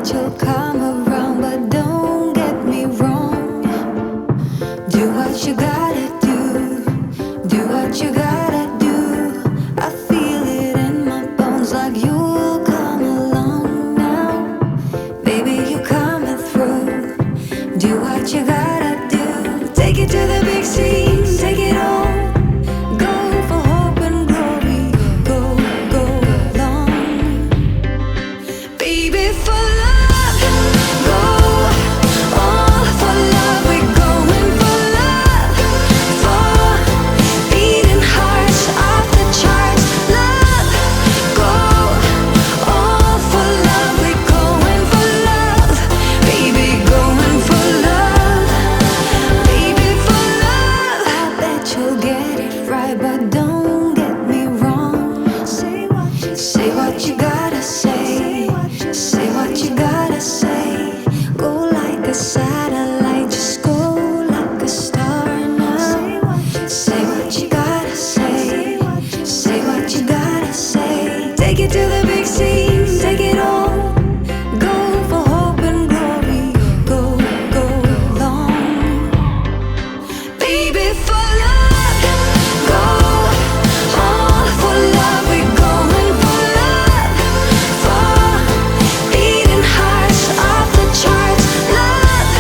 bet you'll come around, but don't get me wrong. Do what you gotta do, do what you gotta do. I feel it in my bones like you'll come along now. Baby, you coming through. Do what you gotta do. Take it to the big scene, take it all. Go for hope and glory. Go, go long. Baby, for love, go all for love. We're going for love, for beating hearts off the charts. Love, go all for love. We're going for love, baby, going for love, baby, for love. I bet you'll get it right, but don't get me wrong. Say what you gotta say. Say what you gotta say. Go like a satellite, just go like a star now. Say what you gotta say. Say what you gotta say. Take it to the big scene, take it all. Go for hope and glory. Go, go long. Baby, for love, go all for love. We're going for love, for beating hearts off the charts. Love,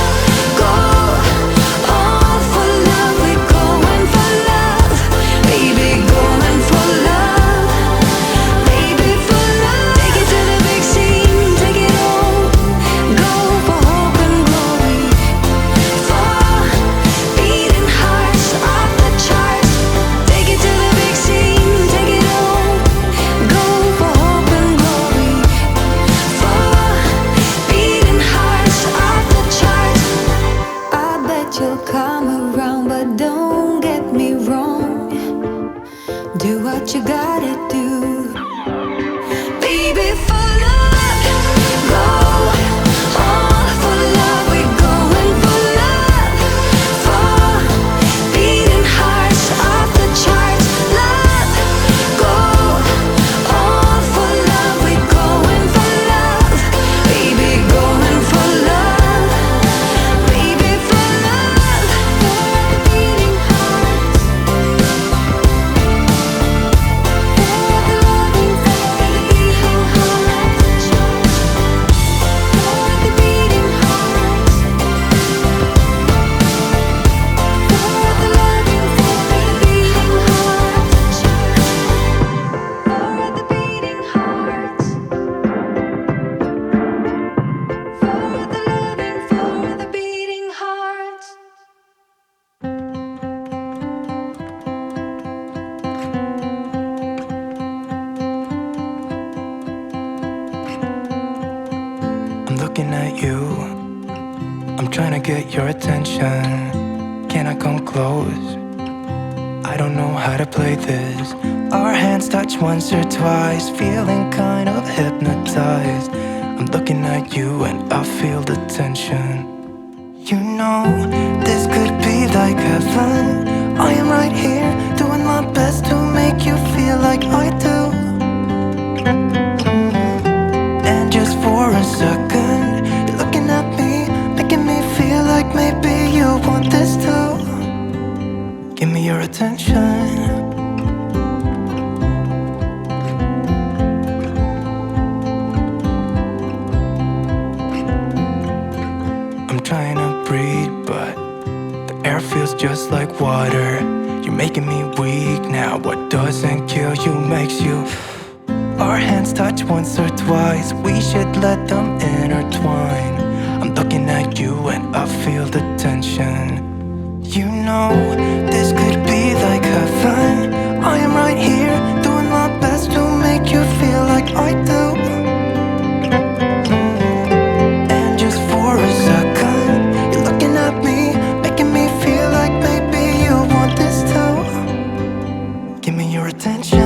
go all for love. We're going for love, baby, going for love, baby, for love. Take it to the big scene, take it all. Go for hope and glory, for beating hearts off the charts. Take it to the big scene, take it all. Go for hope and glory, for beating hearts off the charts. I bet you'll come around, but don't get me wrong. Do what you gotta do, baby, for love. Go all for love. We're going for love, for beating hearts off the charts. Love, go all for love. We're going for love, baby, going for love, baby, for love. Beating hearts, for the loving, for the beating hearts, for the beating hearts, for the loving, for the beating hearts, for the beating hearts, for the loving, for the beating hearts. I'm looking at you, I'm trying to get your attention. Can I come close? I don't know how to play this. Our hands touch once or twice, feeling kind of hypnotized. I'm looking at you and I feel the tension. You know, this could be like heaven. I am right here, doing my best to make you feel like I do. And just for a second, you're looking at me, making me feel like maybe you want this too. Give me your attention. I'm trying to breathe, but the air feels just like water. You're making me weak now. What doesn't kill you makes you. Our hands touch once or twice, we should let them intertwine. I'm looking at you and I feel the tension. You know, this could be like heaven. I am right here, doing my best to make you feel like I do. And just for a second, you're looking at me, making me feel like maybe you want this too. Give me your attention.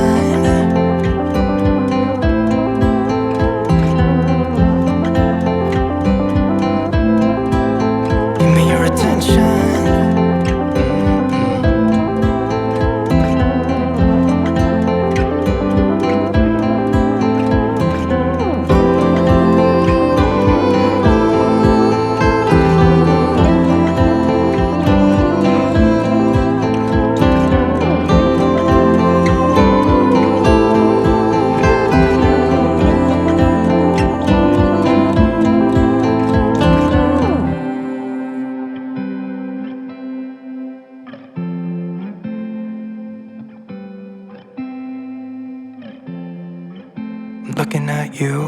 looking at you.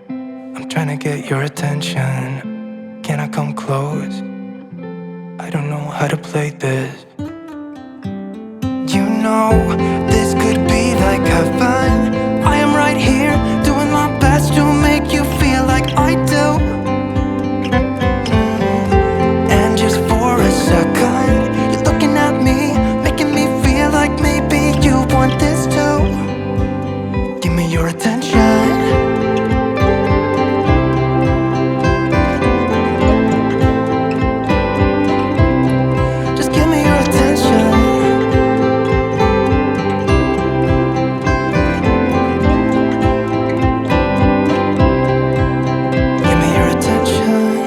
I'm trying to get your attention. Can I come close? I don't know how to play this. You know, this could be like heaven. I am right here, doing my best to make you feel like I do. And just for a second, you're looking at me, making me feel like maybe you want this too. Give me your attention. Just give me your attention. Give me your attention.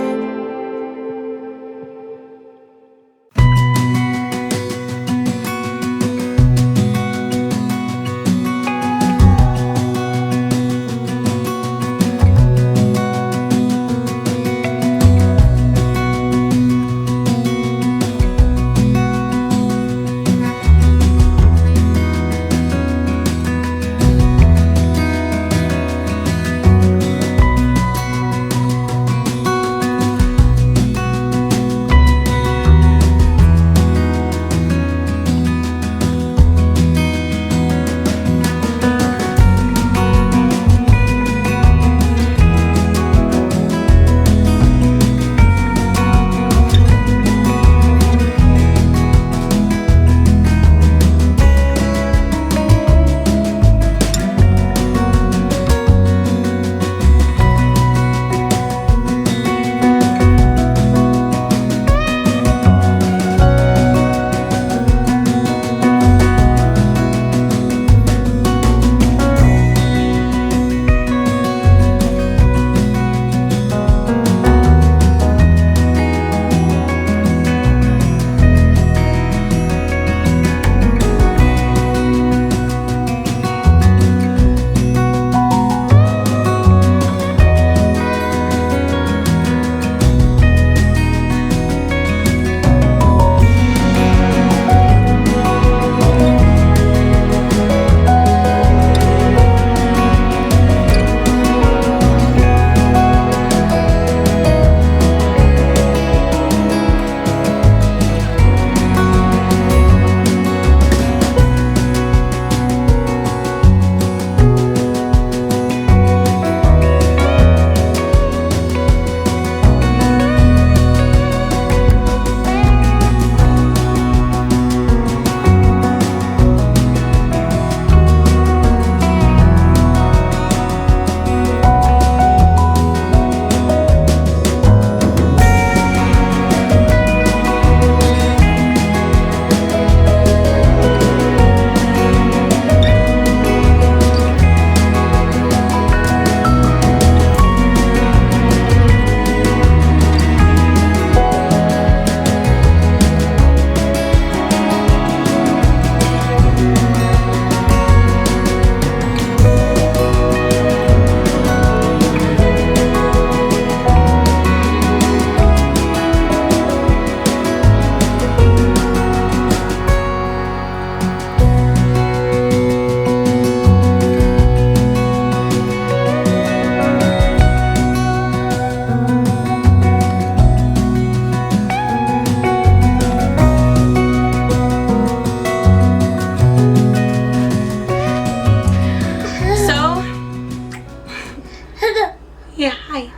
Yeah, hi.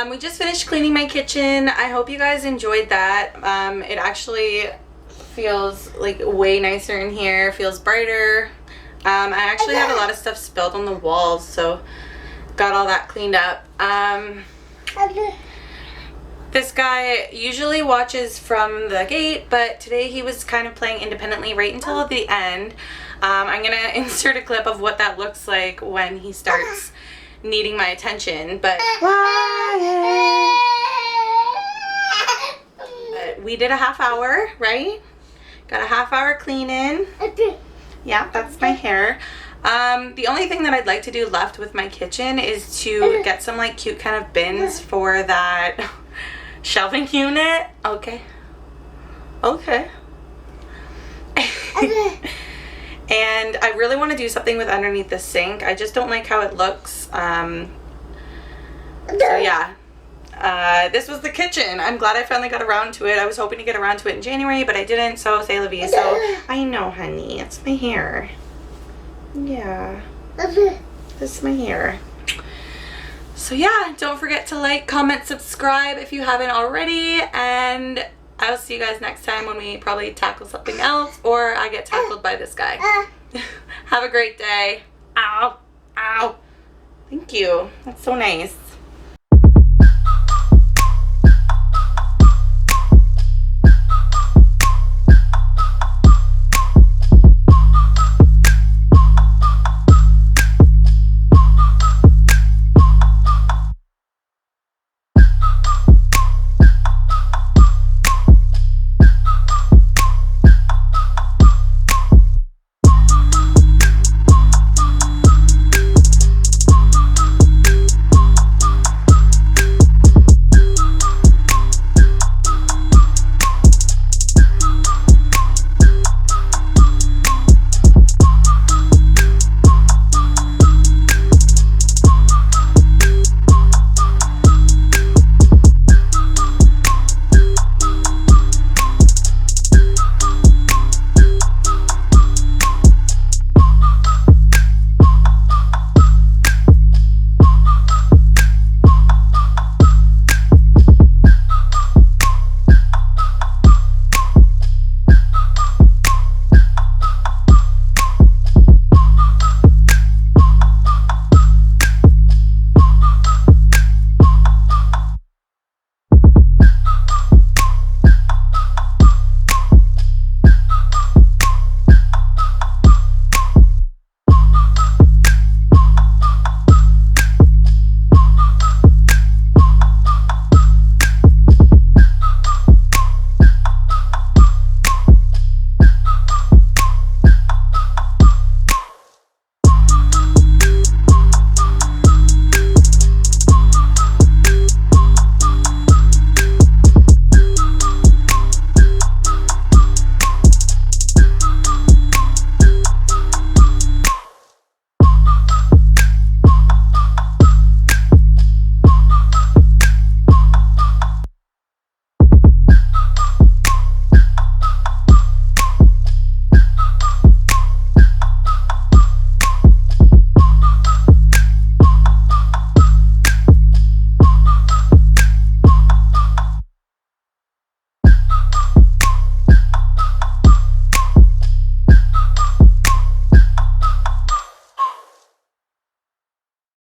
We just finished cleaning my kitchen. I hope you guys enjoyed that. It actually feels like way nicer in here, feels brighter. I actually had a lot of stuff spilled on the walls, so got all that cleaned up. This guy usually watches from the gate, but today he was kind of playing independently right until the end. I'm gonna insert a clip of what that looks like when he starts needing my attention, but we did a half hour, right? Got a half hour clean in. Yeah, that's my hair. The only thing that I'd like to do left with my kitchen is to get some like cute kind of bins for that shelving unit. Okay. And I really want to do something with underneath the sink. I just don't like how it looks. So yeah. This was the kitchen. I'm glad I finally got around to it. I was hoping to get around to it in January, but I didn't, so c'est la vie. So I know, honey. It's my hair. Yeah. This is my hair. So yeah, don't forget to like, comment, subscribe if you haven't already, and I will see you guys next time when we probably tackle something else, or I get tackled by this guy. Have a great day. Ow. Ow. Thank you. That's so nice.